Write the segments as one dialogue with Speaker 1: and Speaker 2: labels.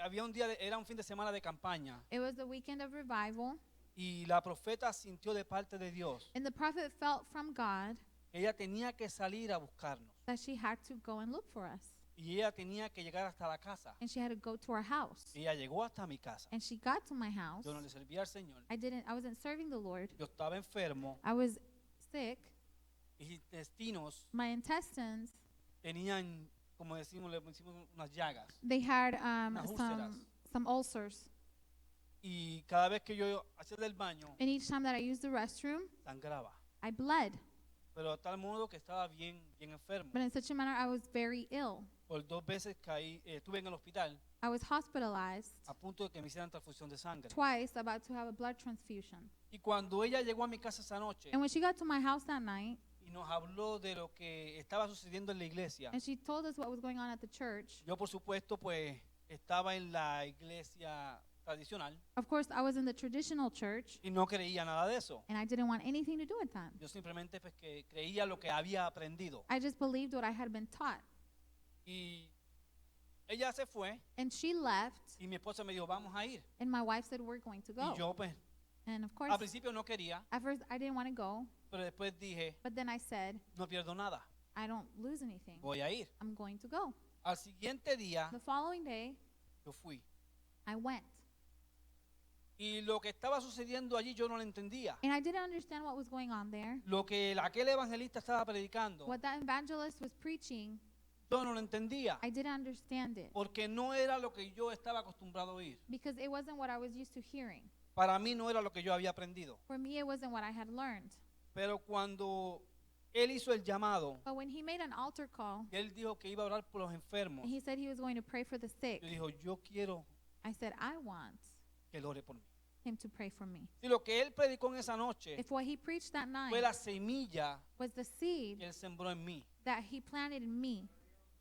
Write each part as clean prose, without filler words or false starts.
Speaker 1: Había un día, era un fin de semana de campaña
Speaker 2: It was the weekend of revival,
Speaker 1: y la profeta sintió de parte de Dios
Speaker 2: and the prophet felt from God
Speaker 1: que ella tenía que salir a buscarnos
Speaker 2: that she had to go and look for us.
Speaker 1: y ella tenía que llegar hasta la casa.
Speaker 2: And she had to go to our house.
Speaker 1: Ella llegó hasta mi casa.
Speaker 2: And she got to my house.
Speaker 1: Yo no le servía al Señor.
Speaker 2: I wasn't serving the Lord.
Speaker 1: Yo estaba enfermo.
Speaker 2: I was sick.
Speaker 1: Mis intestinos
Speaker 2: My intestines,
Speaker 1: tenían, como decimos, le pusimos unas llagas.
Speaker 2: they had
Speaker 1: Unas úlceras.
Speaker 2: some ulcers.
Speaker 1: Y cada vez que yo hacía del baño,
Speaker 2: And each time that I used the restroom,
Speaker 1: sangraba.
Speaker 2: I bled.
Speaker 1: Pero de tal modo que estaba bien enfermo.
Speaker 2: But in such a manner, I was very ill.
Speaker 1: Por 2 veces caí, estuve en el hospital
Speaker 2: I was hospitalized
Speaker 1: a punto de que me hicieran transfusión de sangre.
Speaker 2: twice, about to have a blood transfusion.
Speaker 1: Y cuando ella llegó a mi casa esa noche
Speaker 2: And when she got to my house that night,
Speaker 1: y nos habló de lo que estaba sucediendo en la iglesia,
Speaker 2: and she told us what was going on at the church,
Speaker 1: yo por supuesto pues estaba en la iglesia tradicional
Speaker 2: of course, I was in the traditional church,
Speaker 1: y no creía nada de eso.
Speaker 2: and I didn't want anything to do with that.
Speaker 1: Yo simplemente pues que creía lo que había aprendido.
Speaker 2: I just believed what I had been taught.
Speaker 1: Y ella se fue
Speaker 2: And she left,
Speaker 1: y mi esposa me dijo, vamos a ir.
Speaker 2: and my wife said, we're going to
Speaker 1: Y
Speaker 2: go.
Speaker 1: yo pues
Speaker 2: And of course,
Speaker 1: al principio no quería,
Speaker 2: at first, I didn't want to go,
Speaker 1: pero después dije,
Speaker 2: but then I said,
Speaker 1: no pierdo nada,
Speaker 2: I don't lose anything.
Speaker 1: voy a ir.
Speaker 2: I'm going to go.
Speaker 1: Al siguiente día
Speaker 2: The following day,
Speaker 1: yo fui.
Speaker 2: I went.
Speaker 1: Y lo que estaba sucediendo allí yo no lo entendía.
Speaker 2: And I didn't understand what was going on there.
Speaker 1: Lo que aquel evangelista estaba predicando,
Speaker 2: What that evangelist was preaching,
Speaker 1: yo no lo entendía.
Speaker 2: I didn't understand it
Speaker 1: Porque no era lo que yo estaba acostumbrado a oír.
Speaker 2: because it wasn't what I was used to hearing.
Speaker 1: Para mí no era lo que yo había aprendido.
Speaker 2: For me, it wasn't what I had learned.
Speaker 1: Pero cuando él hizo el llamado,
Speaker 2: But when he made an altar call,
Speaker 1: y él dijo que iba a orar por los enfermos,
Speaker 2: and he said he was going to pray for the sick,
Speaker 1: yo dijo, yo quiero
Speaker 2: I said, I want
Speaker 1: que él ore por mí.
Speaker 2: him to pray for me.
Speaker 1: Y lo que él predicó en esa noche
Speaker 2: If what he preached that night
Speaker 1: fue la semilla
Speaker 2: was the seed
Speaker 1: que él sembró en mí.
Speaker 2: that he planted in me,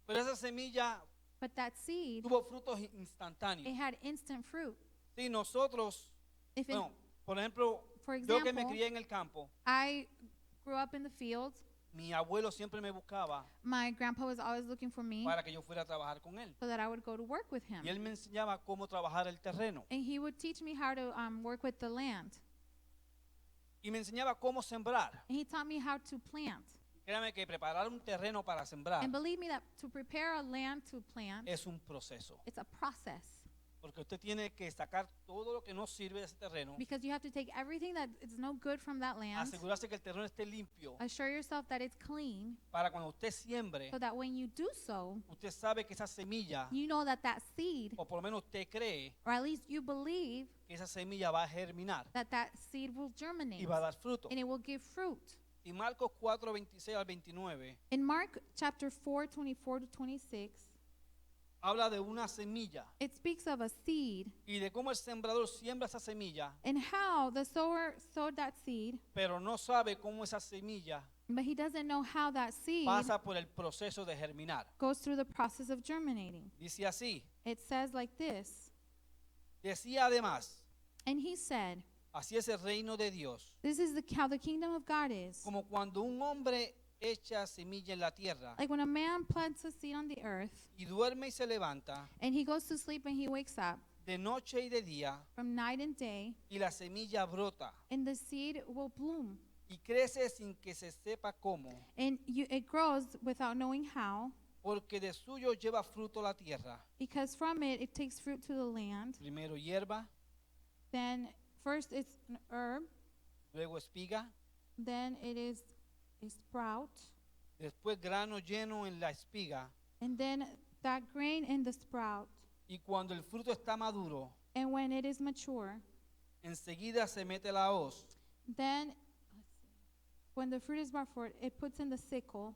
Speaker 1: Pero esa semilla
Speaker 2: but that seed,
Speaker 1: tuvo frutos
Speaker 2: it
Speaker 1: instantáneos.
Speaker 2: had instant fruit.
Speaker 1: Sí, nosotros,
Speaker 2: If it,
Speaker 1: bueno, por ejemplo,
Speaker 2: for
Speaker 1: yo que me
Speaker 2: example,
Speaker 1: crié en el campo,
Speaker 2: I grew up in the fields.
Speaker 1: mi abuelo siempre me buscaba
Speaker 2: My grandpa was always looking for me
Speaker 1: para que yo fuera a trabajar con él.
Speaker 2: so that I would go to work with him.
Speaker 1: Y él me enseñaba cómo trabajar el terreno.
Speaker 2: And he would teach me how to work with the land.
Speaker 1: Y me enseñaba cómo sembrar.
Speaker 2: And he taught me how to plant.
Speaker 1: Créame que preparar un terreno para sembrar
Speaker 2: And believe me that to prepare a land to plant,
Speaker 1: es un proceso.
Speaker 2: it's a process.
Speaker 1: Porque usted tiene que sacar todo lo que no sirve de ese terreno,
Speaker 2: Because you have to take everything that is no good from that land,
Speaker 1: asegurarse que el terreno esté limpio
Speaker 2: assure yourself that it's clean,
Speaker 1: para cuando usted siembre,
Speaker 2: so that when you do so,
Speaker 1: usted sabe que esa semilla,
Speaker 2: you know that that seed,
Speaker 1: o por lo menos usted cree
Speaker 2: or at least you believe
Speaker 1: que esa semilla va a germinar
Speaker 2: that that seed will germinate
Speaker 1: y va a dar fruto.
Speaker 2: and it will give fruit.
Speaker 1: Y Marcos 4, 26 al 29
Speaker 2: In Mark chapter 4, 24 to 26,
Speaker 1: habla de una semilla
Speaker 2: it speaks of a seed
Speaker 1: y de cómo el sembrador siembra esa semilla,
Speaker 2: and how the sower sowed that seed,
Speaker 1: pero no sabe cómo esa semilla
Speaker 2: but he doesn't know how that seed
Speaker 1: pasa por el proceso de germinar.
Speaker 2: goes through the process of germinating.
Speaker 1: Dice así,
Speaker 2: It says like this,
Speaker 1: decía además,
Speaker 2: and he said,
Speaker 1: así es el reino de Dios,
Speaker 2: this is how the kingdom of God is.
Speaker 1: como cuando un hombre echa semilla en la tierra
Speaker 2: Like when a man plants a seed on the earth,
Speaker 1: y duerme y se levanta
Speaker 2: and he goes to sleep and he wakes up
Speaker 1: de noche y de día
Speaker 2: from night and day,
Speaker 1: y la semilla brota
Speaker 2: and the seed will bloom.
Speaker 1: y crece sin que se sepa cómo,
Speaker 2: And it grows without knowing how,
Speaker 1: porque de suyo lleva fruto la tierra,
Speaker 2: because from it, it takes fruit to the land.
Speaker 1: primero hierba,
Speaker 2: Then first it's an herb,
Speaker 1: luego espiga,
Speaker 2: then it is a sprout,
Speaker 1: después grano lleno en la espiga,
Speaker 2: and then that grain in the sprout.
Speaker 1: y cuando el fruto está maduro,
Speaker 2: And when it is mature,
Speaker 1: enseguida se mete la hoz,
Speaker 2: then when the fruit is brought forth, it puts in the sickle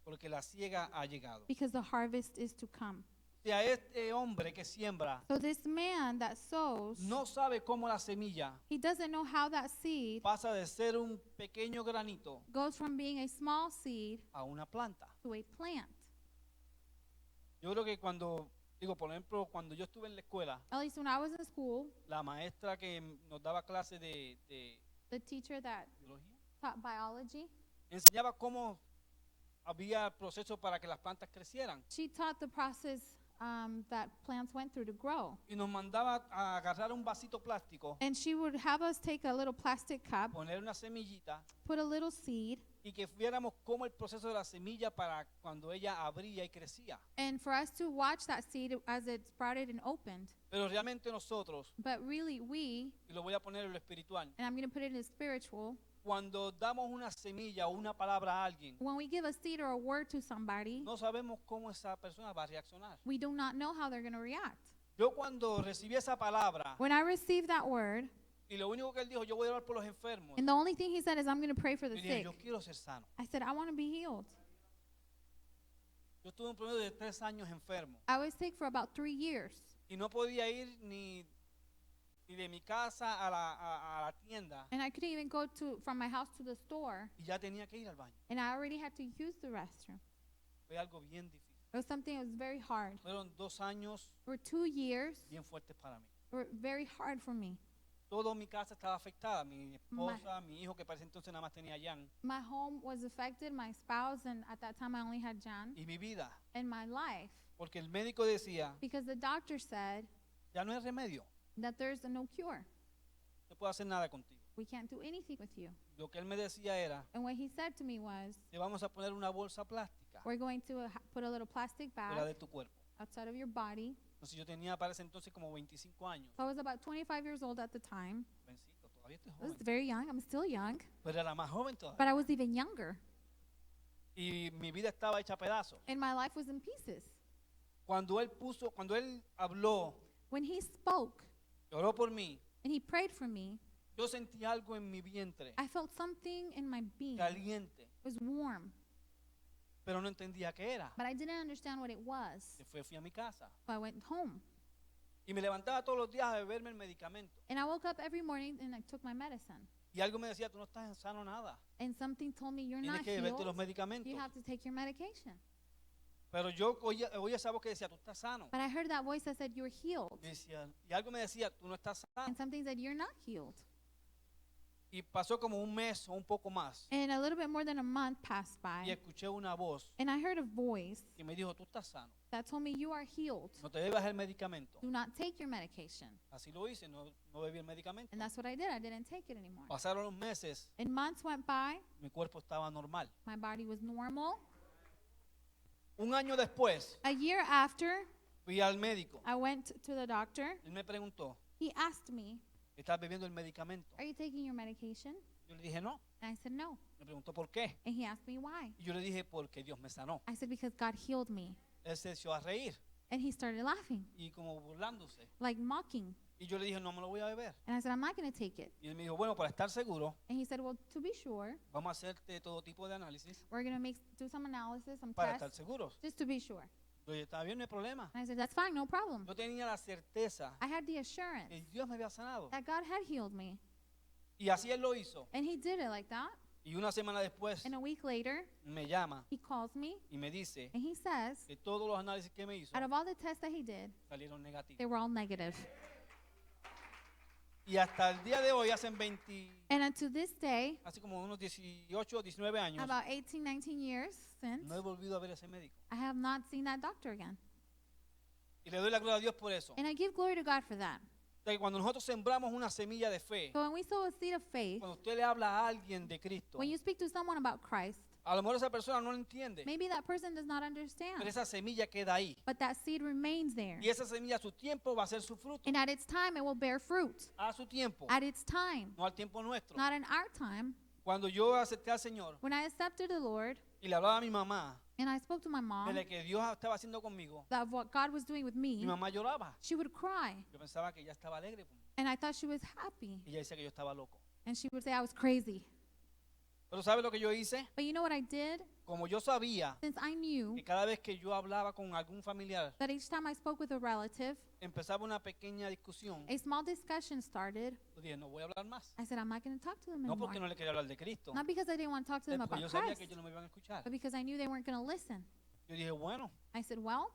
Speaker 1: porque la siega ha llegado.
Speaker 2: because the harvest is to come.
Speaker 1: O sea, este hombre que siembra
Speaker 2: So this man that sows,
Speaker 1: no sabe cómo la semilla
Speaker 2: he doesn't know how that seed
Speaker 1: pasa de ser un pequeño granito
Speaker 2: goes from being a small seed
Speaker 1: a una planta.
Speaker 2: to a plant.
Speaker 1: Yo creo que cuando, digo, por ejemplo, cuando yo estuve en la escuela,
Speaker 2: At least when I was in school,
Speaker 1: la maestra que nos daba clase de
Speaker 2: the teacher that
Speaker 1: biología
Speaker 2: taught biology,
Speaker 1: enseñaba cómo había procesos para que las plantas crecieran.
Speaker 2: she taught the process that plants went through to grow.
Speaker 1: Y nos mandaba a agarrar un vasito plástico,
Speaker 2: And she would have us take a little plastic cup,
Speaker 1: poner una semillita
Speaker 2: put a little seed,
Speaker 1: y que viéramos cómo el proceso de la semilla para cuando ella abría y crecía.
Speaker 2: and for us to watch that seed as it sprouted and opened.
Speaker 1: Pero realmente nosotros,
Speaker 2: But really, we,
Speaker 1: y lo voy a poner en lo espiritual,
Speaker 2: and I'm going to put it in spiritual,
Speaker 1: cuando damos una semilla o una palabra a alguien,
Speaker 2: when we give a seed or a word to somebody,
Speaker 1: no sabemos cómo esa persona va a reaccionar.
Speaker 2: we do not know how they're going to react.
Speaker 1: Yo cuando recibí esa palabra,
Speaker 2: When I received that word,
Speaker 1: y lo único que él dijo, yo voy a orar por los enfermos,
Speaker 2: and the only thing he said is, I'm going to pray for the
Speaker 1: yo dije,
Speaker 2: sick.
Speaker 1: yo quiero ser sano.
Speaker 2: I said, I want to be healed.
Speaker 1: Yo tuve un promedio de 3 años enfermo
Speaker 2: I was sick for about 3 years,
Speaker 1: y no podía ir ni de mi casa a la tienda
Speaker 2: and I couldn't even go from my house to the store,
Speaker 1: y ya tenía que ir al baño.
Speaker 2: and I already had to use the restroom.
Speaker 1: Fue algo bien difícil.
Speaker 2: It was something that was very hard.
Speaker 1: Fueron 2 años
Speaker 2: For 2 years,
Speaker 1: bien fuertes para mí.
Speaker 2: were very hard for me.
Speaker 1: Toda mi casa estaba afectada. Mi esposa, mi hijo, que para ese entonces nada más tenía a Jan,
Speaker 2: My home was affected, my spouse, and at that time I only had Jan,
Speaker 1: y mi vida.
Speaker 2: and my life,
Speaker 1: Porque el médico decía,
Speaker 2: because the doctor said
Speaker 1: ya no hay remedio.
Speaker 2: that there's no cure.
Speaker 1: No puedo hacer nada contigo.
Speaker 2: We can't do anything with you.
Speaker 1: Lo que él me decía era,
Speaker 2: And what he said to me was,
Speaker 1: te vamos a poner una bolsa plástica
Speaker 2: we're going to put a little plastic
Speaker 1: fuera
Speaker 2: bag
Speaker 1: de tu cuerpo.
Speaker 2: outside of your body.
Speaker 1: Entonces yo tenía para ese entonces como 25 años.
Speaker 2: So I was about 25 years old at the time.
Speaker 1: Jovencito, todavía estoy
Speaker 2: I was
Speaker 1: joven.
Speaker 2: very young. I'm still young,
Speaker 1: Pero era más joven
Speaker 2: but
Speaker 1: todavía.
Speaker 2: I was even younger.
Speaker 1: Y mi vida estaba hecha a pedazos.
Speaker 2: And my life was in pieces.
Speaker 1: Cuando él habló,
Speaker 2: When he spoke
Speaker 1: oró por mí,
Speaker 2: and he prayed for me,
Speaker 1: yo sentí algo en mi vientre,
Speaker 2: I felt something in my being. It
Speaker 1: caliente,
Speaker 2: was warm,
Speaker 1: pero no entendía qué era.
Speaker 2: but I didn't understand what it was.
Speaker 1: Después fui a mi casa
Speaker 2: So I went home.
Speaker 1: y me levantaba todos los días a beberme el medicamento.
Speaker 2: And I woke up every morning and I took my medicine.
Speaker 1: Y algo me decía, tú no estás sano nada.
Speaker 2: And something told me, you're
Speaker 1: Tienes
Speaker 2: not
Speaker 1: que beberte los
Speaker 2: healed.
Speaker 1: medicamentos.
Speaker 2: You have to take your medication.
Speaker 1: Pero yo oía esa voz que decía, tú estás sano.
Speaker 2: But I heard that voice that said, you're healed.
Speaker 1: Y algo me decía, tú no estás sano.
Speaker 2: And something said, you're not healed.
Speaker 1: Y pasó como un mes o un poco más.
Speaker 2: And a little bit more than a month passed
Speaker 1: Y
Speaker 2: by.
Speaker 1: escuché una voz
Speaker 2: And I heard a voice
Speaker 1: que me dijo, tú estás sano.
Speaker 2: that told me, you are healed.
Speaker 1: No te bebas el medicamento.
Speaker 2: Do not take your medication.
Speaker 1: Así lo hice, no bebí el medicamento.
Speaker 2: And that's what I did. I didn't take it anymore.
Speaker 1: Pasaron los meses,
Speaker 2: And months went by.
Speaker 1: mi cuerpo estaba normal.
Speaker 2: My body was normal.
Speaker 1: Un año después,
Speaker 2: A year after,
Speaker 1: fui al médico.
Speaker 2: I went to the doctor.
Speaker 1: Él me preguntó,
Speaker 2: He asked me,
Speaker 1: ¿estás bebiendo el medicamento?
Speaker 2: are you taking your medication?
Speaker 1: Yo le dije, no.
Speaker 2: And I said, no.
Speaker 1: Me preguntó, ¿por qué?
Speaker 2: And he asked me why.
Speaker 1: Y yo le dije, porque Dios me sanó.
Speaker 2: I said, because God healed me.
Speaker 1: Él se echó a reír
Speaker 2: And he started laughing,
Speaker 1: y como burlándose.
Speaker 2: like mocking.
Speaker 1: Y yo le dije, no me lo voy a beber.
Speaker 2: And I said, I'm not going to take it.
Speaker 1: Y él me dijo, bueno, para estar seguro,
Speaker 2: And he said, well, to be sure,
Speaker 1: vamos a hacerte todo tipo de análisis
Speaker 2: we're going to do some analysis, some
Speaker 1: para estar
Speaker 2: tests,
Speaker 1: seguros.
Speaker 2: just to be sure.
Speaker 1: Yo dije, está bien, no hay problema.
Speaker 2: And I said, that's fine, no problem.
Speaker 1: Yo tenía la certeza
Speaker 2: I had the assurance
Speaker 1: que Dios me había sanado.
Speaker 2: that God had healed me.
Speaker 1: Y así él lo hizo.
Speaker 2: And he did it like that.
Speaker 1: Y una semana después
Speaker 2: And a week later,
Speaker 1: me llama
Speaker 2: he calls me
Speaker 1: y me dice
Speaker 2: and he says,
Speaker 1: que todos los análisis que me hizo
Speaker 2: out of all the tests that he did,
Speaker 1: salieron negativos.
Speaker 2: they were all negative.
Speaker 1: Y hasta el día de hoy, hacen 20,
Speaker 2: And unto this day,
Speaker 1: hace como unos 18 o 19 años,
Speaker 2: about 18, 19 years since,
Speaker 1: no he volvido a ver a ese médico.
Speaker 2: I have not seen that doctor again.
Speaker 1: Y le doy la gloria a Dios por eso.
Speaker 2: And I give glory to God for that.
Speaker 1: De que cuando nosotros sembramos una semilla de fe,
Speaker 2: So when we sow a seed of faith,
Speaker 1: cuando usted le habla a alguien de Cristo,
Speaker 2: when you speak to someone about Christ,
Speaker 1: a lo mejor esa persona no lo entiende,
Speaker 2: maybe that person does not
Speaker 1: pero
Speaker 2: understand,
Speaker 1: esa semilla queda ahí.
Speaker 2: but that seed remains there.
Speaker 1: Y esa semilla a su tiempo va a ser su fruto.
Speaker 2: And at its time, it will bear fruit.
Speaker 1: A su tiempo,
Speaker 2: At its time,
Speaker 1: no al tiempo nuestro.
Speaker 2: not in our time.
Speaker 1: Cuando yo acepté al Señor
Speaker 2: When I accepted the Lord
Speaker 1: y le hablaba a mi mamá
Speaker 2: and I spoke to my mom
Speaker 1: de lo que Dios estaba haciendo conmigo,
Speaker 2: of what God was doing with
Speaker 1: mi
Speaker 2: me,
Speaker 1: mamá lloraba.
Speaker 2: she would cry.
Speaker 1: Yo pensaba que ella estaba alegre por mí.
Speaker 2: And I thought she was happy.
Speaker 1: Y ella decía que yo estaba loco.
Speaker 2: And she would say I was crazy.
Speaker 1: Pero ¿sabe lo que yo hice?
Speaker 2: But you know what I did?
Speaker 1: Como yo sabía
Speaker 2: Since I knew
Speaker 1: que cada vez que yo hablaba con algún familiar,
Speaker 2: that each time I spoke with a relative,
Speaker 1: empezaba una pequeña discusión,
Speaker 2: a small discussion started,
Speaker 1: yo dije, no voy a hablar más.
Speaker 2: I said, I'm not going to talk to them
Speaker 1: No
Speaker 2: anymore.
Speaker 1: porque no le quería hablar de Cristo,
Speaker 2: Not because I didn't want to talk to them
Speaker 1: porque
Speaker 2: about
Speaker 1: yo sabía
Speaker 2: Christ,
Speaker 1: que ellos no me iban a escuchar.
Speaker 2: but because I knew they weren't going to listen.
Speaker 1: Yo dije, bueno,
Speaker 2: I said, well,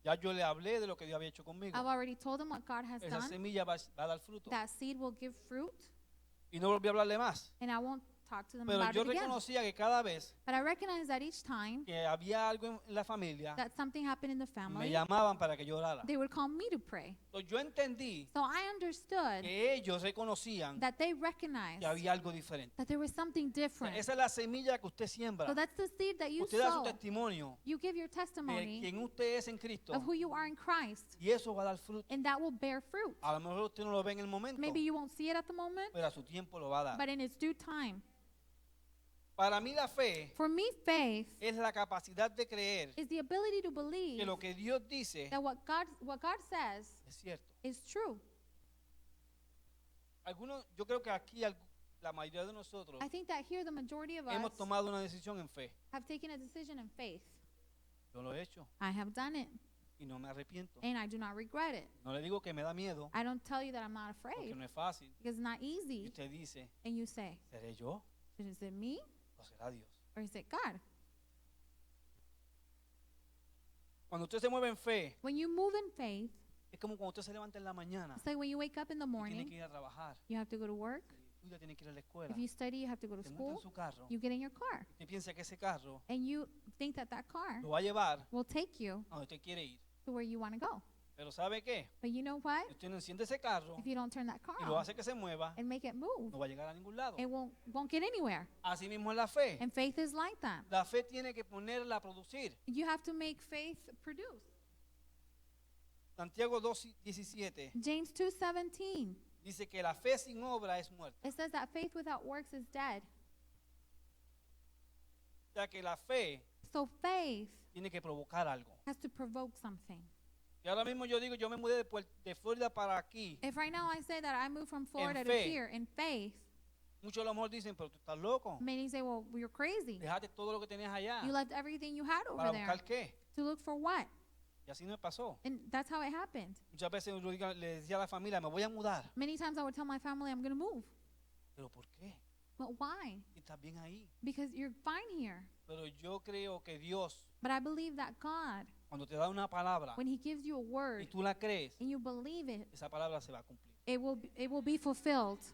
Speaker 1: ya yo le hablé de lo que Dios había hecho conmigo.
Speaker 2: I've already told them what God has
Speaker 1: Esa
Speaker 2: done.
Speaker 1: semilla va a dar fruto.
Speaker 2: That seed will give fruit,
Speaker 1: Y no volví a hablarle más.
Speaker 2: and I won't talk to them
Speaker 1: Pero
Speaker 2: about
Speaker 1: yo
Speaker 2: it again.
Speaker 1: reconocía que cada vez
Speaker 2: But I recognized that each time
Speaker 1: que había algo en la familia,
Speaker 2: that something happened in the
Speaker 1: me
Speaker 2: family,
Speaker 1: llamaban para que yo orara.
Speaker 2: they would call me to pray.
Speaker 1: Entonces yo entendí
Speaker 2: So I understood
Speaker 1: que ellos reconocían
Speaker 2: that they recognized
Speaker 1: que había algo diferente.
Speaker 2: that there was something
Speaker 1: O sea,
Speaker 2: different.
Speaker 1: esa es la semilla que usted siembra.
Speaker 2: So that's the seed that you
Speaker 1: Usted da su
Speaker 2: sow.
Speaker 1: testimonio
Speaker 2: You give your
Speaker 1: de
Speaker 2: testimony
Speaker 1: quién usted es en Cristo
Speaker 2: of who you are in Christ,
Speaker 1: y eso va a dar fruto.
Speaker 2: and that will bear fruit.
Speaker 1: A lo mejor usted no lo ve en el momento,
Speaker 2: Maybe you won't see it at the moment,
Speaker 1: pero a su tiempo lo va a dar.
Speaker 2: but in its due time.
Speaker 1: Para mí la fe
Speaker 2: For me, faith
Speaker 1: es la capacidad de creer
Speaker 2: is the ability to
Speaker 1: que
Speaker 2: believe
Speaker 1: lo que Dios dice
Speaker 2: that what God says
Speaker 1: es cierto.
Speaker 2: is true.
Speaker 1: Yo creo que aquí la mayoría de nosotros
Speaker 2: I think that here the majority of
Speaker 1: hemos
Speaker 2: us
Speaker 1: tomado una decisión en fe.
Speaker 2: have taken a decision in faith.
Speaker 1: Yo lo he hecho
Speaker 2: I have done it,
Speaker 1: y no me arrepiento.
Speaker 2: and I do not regret it.
Speaker 1: No le digo que me da miedo
Speaker 2: I don't tell you that I'm not
Speaker 1: porque
Speaker 2: afraid,
Speaker 1: no es fácil.
Speaker 2: because it's not
Speaker 1: Y
Speaker 2: easy.
Speaker 1: usted dice,
Speaker 2: And you say,
Speaker 1: ¿seré yo
Speaker 2: is it me
Speaker 1: o será Dios?
Speaker 2: or is it God?
Speaker 1: Cuando usted se mueve en fe,
Speaker 2: When you move in faith,
Speaker 1: es como cuando usted se levanta en la mañana
Speaker 2: it's like when you wake up in the
Speaker 1: y tiene
Speaker 2: morning,
Speaker 1: que ir a trabajar.
Speaker 2: you have to go to work.
Speaker 1: Y usted tiene que ir a la escuela.
Speaker 2: If you study, you have to go to
Speaker 1: Se monta en
Speaker 2: school.
Speaker 1: su carro
Speaker 2: You get in your car,
Speaker 1: y piensa que ese carro
Speaker 2: and you think that that car
Speaker 1: lo va a llevar
Speaker 2: will take you
Speaker 1: a donde usted quiere ir.
Speaker 2: to where you want to go.
Speaker 1: Pero ¿sabe qué?
Speaker 2: But you know what?
Speaker 1: Si usted no enciende ese carro
Speaker 2: If you don't turn that car
Speaker 1: y lo
Speaker 2: on
Speaker 1: hace que se mueva,
Speaker 2: and make it move,
Speaker 1: no va a llegar a ningún lado.
Speaker 2: it won't get anywhere.
Speaker 1: Así mismo es la fe.
Speaker 2: And faith is like that.
Speaker 1: La fe tiene que ponerla a producir.
Speaker 2: You have to make faith produce.
Speaker 1: Santiago 2:17
Speaker 2: James 2:17.
Speaker 1: dice que la fe sin obra es muerta.
Speaker 2: It says that faith without works is dead.
Speaker 1: O sea que la fe
Speaker 2: So faith
Speaker 1: tiene que provocar algo.
Speaker 2: has to provoke something.
Speaker 1: Y ahora mismo yo digo, yo me mudé de Florida para aquí.
Speaker 2: If right now I say that I moved from Florida to
Speaker 1: fe.
Speaker 2: here in faith,
Speaker 1: Muchos a lo mejor dicen, pero tú estás loco.
Speaker 2: many say, well, you're crazy.
Speaker 1: Dejaste todo lo que tenías allá.
Speaker 2: You left everything you had over
Speaker 1: ¿Para
Speaker 2: there
Speaker 1: buscar qué?
Speaker 2: to look for what?
Speaker 1: Y así me pasó.
Speaker 2: And that's how it happened.
Speaker 1: Muchas veces le decía a la familia, me voy a mudar.
Speaker 2: Many times I would tell my family I'm going to move.
Speaker 1: ¿Pero por qué?
Speaker 2: But why?
Speaker 1: Y estás bien ahí.
Speaker 2: Because you're fine here.
Speaker 1: Pero yo creo que Dios,
Speaker 2: But I believe that God,
Speaker 1: cuando te da una palabra
Speaker 2: when He gives you a
Speaker 1: y
Speaker 2: word
Speaker 1: tú la crees,
Speaker 2: and you believe it,
Speaker 1: esa palabra se va a cumplir.
Speaker 2: it will be fulfilled.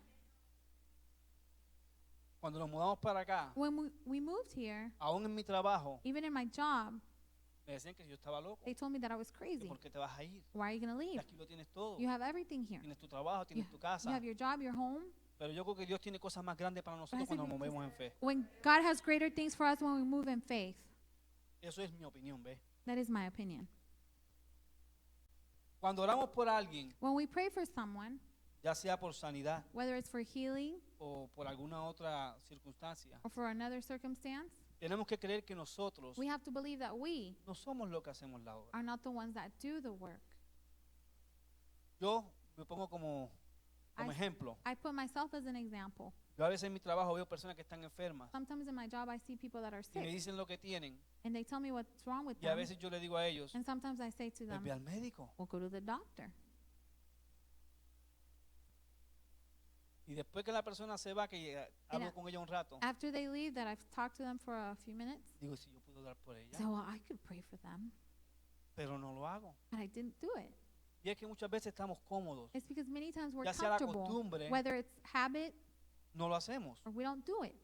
Speaker 1: Cuando nos mudamos para acá,
Speaker 2: When we moved here,
Speaker 1: aún en mi trabajo,
Speaker 2: even in my job,
Speaker 1: me decían que yo estaba loco.
Speaker 2: they told me that I was
Speaker 1: ¿Que
Speaker 2: crazy.
Speaker 1: ¿Por qué te vas a ir?
Speaker 2: Why are you going to
Speaker 1: Y
Speaker 2: leave?
Speaker 1: aquí lo tienes todo.
Speaker 2: You have everything here.
Speaker 1: Tienes tu trabajo, tienes tu
Speaker 2: You
Speaker 1: casa.
Speaker 2: have your job, your home.
Speaker 1: Pero yo creo que Dios tiene cosas más grandes para nosotros
Speaker 2: I said
Speaker 1: cuando nos
Speaker 2: because-
Speaker 1: movemos en fe.
Speaker 2: When God has greater things for us when we move in faith.
Speaker 1: Eso es mi opinión, ¿ves?
Speaker 2: That is my opinion.
Speaker 1: Cuando oramos por alguien,
Speaker 2: When we pray for someone,
Speaker 1: ya sea por sanidad
Speaker 2: whether it's for healing
Speaker 1: o por alguna otra circunstancia,
Speaker 2: or for another circumstance,
Speaker 1: tenemos que creer que nosotros
Speaker 2: we have to believe that we
Speaker 1: no somos los que hacemos la obra.
Speaker 2: are not the ones that do the work.
Speaker 1: Yo me pongo como
Speaker 2: I-
Speaker 1: ejemplo.
Speaker 2: I put myself as an example.
Speaker 1: Yo a veces en mi trabajo veo personas que están enfermas
Speaker 2: Sometimes in my job, I see people that are
Speaker 1: y me
Speaker 2: sick,
Speaker 1: dicen lo que tienen
Speaker 2: and they tell me what's wrong with
Speaker 1: y a
Speaker 2: them.
Speaker 1: veces yo le digo a ellos,
Speaker 2: And sometimes I say to
Speaker 1: pues
Speaker 2: them,
Speaker 1: ve al médico.
Speaker 2: well, go to the doctor.
Speaker 1: Y después que la persona se va, que hablo
Speaker 2: a-
Speaker 1: con ella un rato,
Speaker 2: After they leave, that I've talked to them for a few minutes,
Speaker 1: digo si yo puedo orar por ella,
Speaker 2: so well, I could pray for them,
Speaker 1: pero no lo hago.
Speaker 2: but I didn't do it.
Speaker 1: Y es que muchas veces estamos cómodos,
Speaker 2: It's because many times we're
Speaker 1: ya sea la
Speaker 2: comfortable,
Speaker 1: costumbre,
Speaker 2: whether it's habit
Speaker 1: no lo hacemos.
Speaker 2: or we don't do it.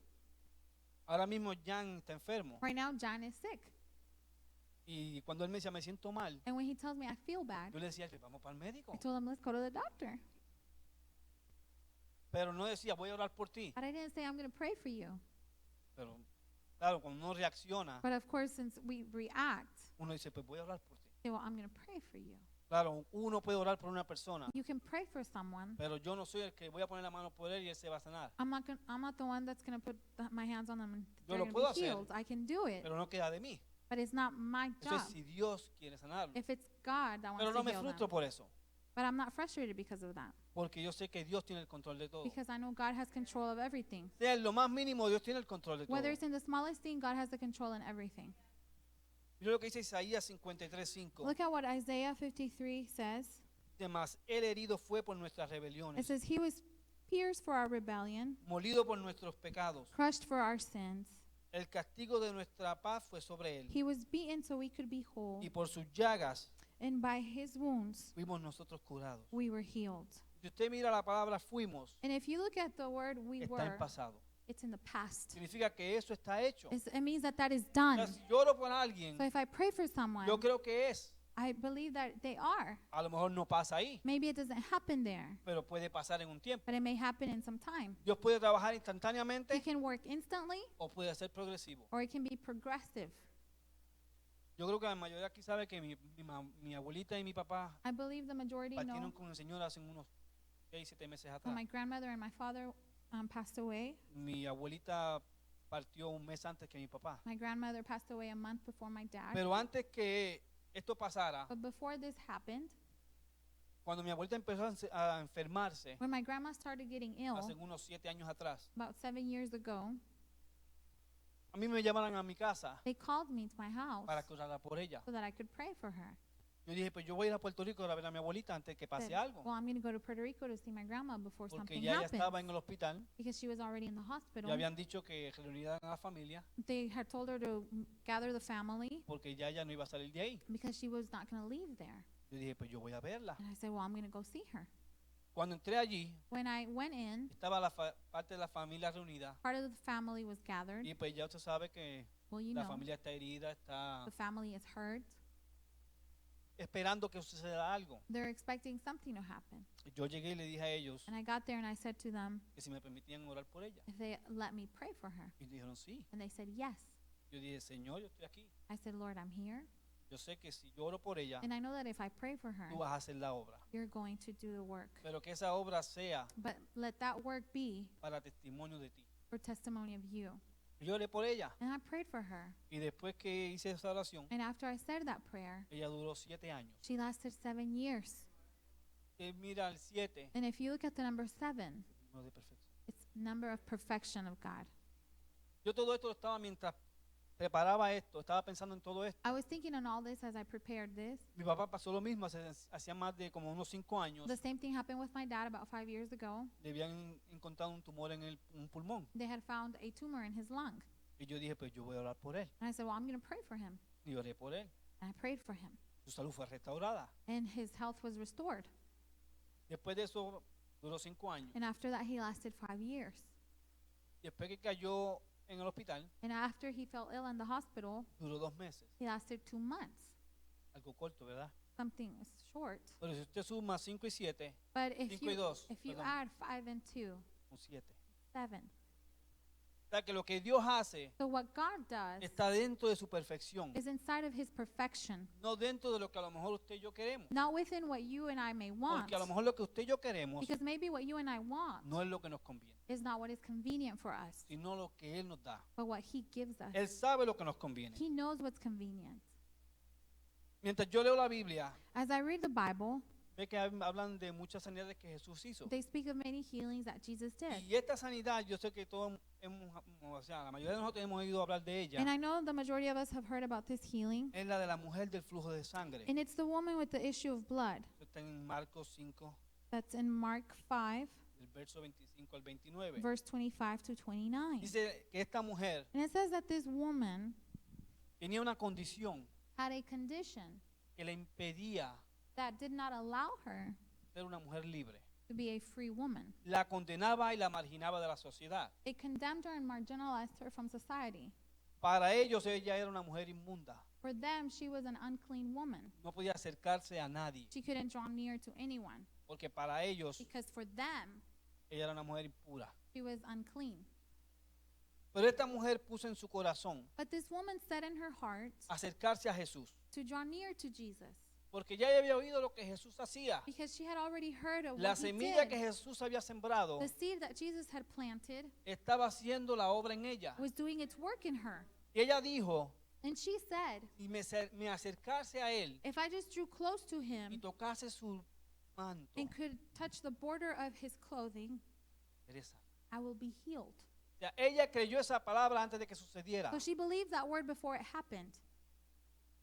Speaker 1: Ahora mismo Jan está enfermo
Speaker 2: Right now, John is sick,
Speaker 1: y cuando él me decía me siento mal,
Speaker 2: and when he tells me I feel bad,
Speaker 1: yo le decía, "Pues vamos para el médico."
Speaker 2: I told him, let's go to the doctor.
Speaker 1: Pero no decía, voy a orar por ti.
Speaker 2: But I didn't say I'm going to pray for you.
Speaker 1: Pero claro, cuando uno reacciona,
Speaker 2: But of course, since we react,
Speaker 1: uno dice, pues voy a orar por ti.
Speaker 2: say, well, I'm going to pray for you.
Speaker 1: Claro, uno puede orar por una persona,
Speaker 2: You can pray for someone.
Speaker 1: pero yo no soy el que voy a poner la mano por él y él se va a sanar.
Speaker 2: I'm not the one that's going to put my hands on them and
Speaker 1: Yo
Speaker 2: they're
Speaker 1: lo
Speaker 2: going
Speaker 1: puedo
Speaker 2: to be
Speaker 1: hacer.
Speaker 2: healed. I can do it,
Speaker 1: Pero no queda de mí.
Speaker 2: but it's not my
Speaker 1: Eso
Speaker 2: job.
Speaker 1: es si Dios quiere sanarlo.
Speaker 2: If it's God that wants
Speaker 1: Pero
Speaker 2: to
Speaker 1: no me
Speaker 2: heal
Speaker 1: frustro
Speaker 2: them.
Speaker 1: por eso,
Speaker 2: But I'm not frustrated because of that,
Speaker 1: porque yo sé que Dios tiene el control de todo.
Speaker 2: because I know God has control of everything.
Speaker 1: Sea en lo más mínimo, Dios tiene el control de todo.
Speaker 2: Whether it's in the smallest thing, God has the control in everything.
Speaker 1: Mira lo que dice Isaías 53:5.
Speaker 2: Look at what Isaiah 53 says.
Speaker 1: Mas él herido fue por nuestras
Speaker 2: It
Speaker 1: rebeliones,
Speaker 2: says, He was pierced for our rebellion,
Speaker 1: molido por nuestros pecados.
Speaker 2: crushed for our sins.
Speaker 1: El castigo de nuestra paz fue sobre él,
Speaker 2: He was beaten so we could be whole,
Speaker 1: y por sus llagas
Speaker 2: and by His wounds
Speaker 1: fuimos nosotros curados.
Speaker 2: we were healed.
Speaker 1: Si usted mira la palabra fuimos,
Speaker 2: And if you look at the word we
Speaker 1: está en
Speaker 2: were,
Speaker 1: pasado.
Speaker 2: it's in the past.
Speaker 1: Significa que eso está hecho.
Speaker 2: It means that that is
Speaker 1: O
Speaker 2: done.
Speaker 1: sea, si yo oro por alguien,
Speaker 2: So if I pray for someone,
Speaker 1: yo creo que es.
Speaker 2: I believe that they are.
Speaker 1: A lo mejor no pasa ahí,
Speaker 2: Maybe it doesn't happen there,
Speaker 1: pero puede pasar en un tiempo.
Speaker 2: but it may happen in some time.
Speaker 1: Dios puede trabajar
Speaker 2: It
Speaker 1: instantáneamente
Speaker 2: can work instantly
Speaker 1: o puede ser progresivo.
Speaker 2: or it can be progressive.
Speaker 1: Yo creo que la mayoría aquí sabe que mi abuelita y mi papá
Speaker 2: I believe the majority
Speaker 1: partieron
Speaker 2: know
Speaker 1: con el Señor hace unos 6, 7 meses
Speaker 2: when
Speaker 1: atrás.
Speaker 2: my grandmother and my father passed away.
Speaker 1: Mi abuelita partió un mes antes que mi papá.
Speaker 2: My grandmother passed away a month before my dad.
Speaker 1: Pero antes que esto pasara,
Speaker 2: But before this happened,
Speaker 1: cuando mi abuelita empezó a enfermarse,
Speaker 2: when my grandma started getting ill
Speaker 1: hace unos 7 años atrás,
Speaker 2: about 7 years ago,
Speaker 1: a mí me llamaron a mi casa
Speaker 2: they called me to my house
Speaker 1: para que orara por ella.
Speaker 2: so that I could pray for her.
Speaker 1: Yo dije, pues yo voy a ir a Puerto Rico a ver a mi abuelita antes que pase
Speaker 2: Said,
Speaker 1: algo,
Speaker 2: well, I'm going to go to Puerto Rico to see my grandma before
Speaker 1: porque
Speaker 2: something
Speaker 1: ya ella
Speaker 2: happens,
Speaker 1: estaba en el hospital.
Speaker 2: because she was already in the
Speaker 1: Ya
Speaker 2: hospital.
Speaker 1: habían dicho que reuniran a la familia
Speaker 2: They had told her to gather the family
Speaker 1: porque ya ella no iba a salir de ahí.
Speaker 2: because she was not going to leave there.
Speaker 1: Yo dije, pues yo voy a verla.
Speaker 2: And I said, well, I'm going to go see her.
Speaker 1: Cuando entré allí,
Speaker 2: When I went in,
Speaker 1: estaba parte de la familia reunida
Speaker 2: part of the family was gathered.
Speaker 1: y pues ya usted sabe que
Speaker 2: Well, you
Speaker 1: la
Speaker 2: know,
Speaker 1: familia está herida, está
Speaker 2: the family is hurt.
Speaker 1: esperando que suceda algo.
Speaker 2: They're expecting something to happen.
Speaker 1: Yo llegué y le dije a ellos
Speaker 2: And I got there and I said to them
Speaker 1: que si me permitían orar por ella.
Speaker 2: if they let me pray for her.
Speaker 1: Y dijeron sí.
Speaker 2: And they said yes.
Speaker 1: Yo dije, Señor, yo estoy aquí.
Speaker 2: I said, Lord, I'm here.
Speaker 1: Yo sé que si yo oro por ella,
Speaker 2: And I know that if I pray for her,
Speaker 1: tú vas a hacer la obra.
Speaker 2: you're going to do the work.
Speaker 1: Pero que esa obra sea
Speaker 2: But let that work be
Speaker 1: para testimonio de ti.
Speaker 2: for testimony of you.
Speaker 1: Yo oré por ella
Speaker 2: And I prayed for her.
Speaker 1: y después que hice esa oración,
Speaker 2: And after I said that prayer,
Speaker 1: ella duró 7 años.
Speaker 2: she lasted 7 years.
Speaker 1: Mira el 7,
Speaker 2: And if you look at the number 7,
Speaker 1: no de perfección.
Speaker 2: it's number of perfection of God.
Speaker 1: Yo todo esto lo estaba mientras preparaba esto, estaba pensando en todo esto.
Speaker 2: I was thinking on all this as I prepared this.
Speaker 1: Mi papá pasó lo mismo, hacía más de como unos 5 años.
Speaker 2: The same thing happened with my dad about 5 years ago.
Speaker 1: Le habían encontrado un tumor en un pulmón.
Speaker 2: They had found a tumor in his lung.
Speaker 1: Y yo dije, pues yo voy a orar por él.
Speaker 2: And I said, well, I'm going to pray for him.
Speaker 1: Y oré por él.
Speaker 2: And I prayed for him.
Speaker 1: Su salud fue restaurada.
Speaker 2: And his health was restored.
Speaker 1: Después de eso, duró 5 años.
Speaker 2: And after that, he lasted 5 years.
Speaker 1: Después que cayó en el hospital,
Speaker 2: And after he fell ill in the hospital,
Speaker 1: duró 2 meses.
Speaker 2: he lasted 2 months.
Speaker 1: Algo corto, ¿verdad?
Speaker 2: Something is short.
Speaker 1: Pero si usted suma 5 y 7,
Speaker 2: But if
Speaker 1: 5 y
Speaker 2: you,
Speaker 1: 2,
Speaker 2: if you
Speaker 1: perdón,
Speaker 2: add 5 and 2,
Speaker 1: son 7.
Speaker 2: 7.
Speaker 1: O sea que lo que Dios hace
Speaker 2: So what God does
Speaker 1: está dentro de su perfección,
Speaker 2: is inside of his perfection,
Speaker 1: no dentro de lo que a lo mejor usted y yo queremos.
Speaker 2: not within what you and I may want.
Speaker 1: Porque a lo mejor lo que usted y yo queremos
Speaker 2: Because maybe what you and I want
Speaker 1: no es lo que nos conviene,
Speaker 2: is not what is convenient for us,
Speaker 1: sino lo que Él nos da.
Speaker 2: but what he gives us.
Speaker 1: Él sabe lo que nos conviene.
Speaker 2: He knows what's convenient.
Speaker 1: Mientras yo leo la Biblia,
Speaker 2: As I read the Bible,
Speaker 1: ve que hablan de muchas sanidades que Jesús hizo.
Speaker 2: they speak of many healings that Jesus did.
Speaker 1: Y esta sanidad, yo sé que todos o sea, la mayoría de nosotros hemos oído hablar de ella.
Speaker 2: And I know the majority of us have heard about this healing.
Speaker 1: Es la de la mujer del flujo de sangre.
Speaker 2: And it's the woman with the issue of blood.
Speaker 1: Está en Marcos 5,
Speaker 2: That's in Mark 5,
Speaker 1: del verso 25 al 29.
Speaker 2: verse 25 to 29.
Speaker 1: Dice que esta mujer
Speaker 2: And it says that this woman
Speaker 1: tenía una condición
Speaker 2: had a condition
Speaker 1: que le impedía
Speaker 2: that did not allow her
Speaker 1: ser una mujer libre.
Speaker 2: to be a free woman.
Speaker 1: La condenaba y la marginaba de la sociedad.
Speaker 2: It condemned her and marginalized her from society.
Speaker 1: Para ellos ella era una mujer inmunda.
Speaker 2: For them, she was an unclean woman.
Speaker 1: No podía acercarse a nadie.
Speaker 2: She couldn't draw near to anyone
Speaker 1: Porque para ellos
Speaker 2: because for them,
Speaker 1: ella era una mujer impura.
Speaker 2: she was unclean.
Speaker 1: Pero esta mujer puso en su corazón
Speaker 2: But this woman said in her heart
Speaker 1: acercarse a Jesús.
Speaker 2: to draw near to Jesus
Speaker 1: Porque ya ella había oído lo que Jesús hacía.
Speaker 2: because she had already heard of
Speaker 1: La
Speaker 2: what he
Speaker 1: semilla que
Speaker 2: did.
Speaker 1: Jesús había sembrado
Speaker 2: The seed that Jesus had planted
Speaker 1: estaba haciendo la obra en ella.
Speaker 2: was doing its work in her.
Speaker 1: Y ella dijo,
Speaker 2: And she said,
Speaker 1: si me acercase a él
Speaker 2: if I just drew close to
Speaker 1: y
Speaker 2: him
Speaker 1: tocase su manto,
Speaker 2: and could touch the border of his clothing,
Speaker 1: seré sana.
Speaker 2: I will be healed.
Speaker 1: O sea, ella creyó esa palabra antes de que sucediera.
Speaker 2: So she believed that word before it happened.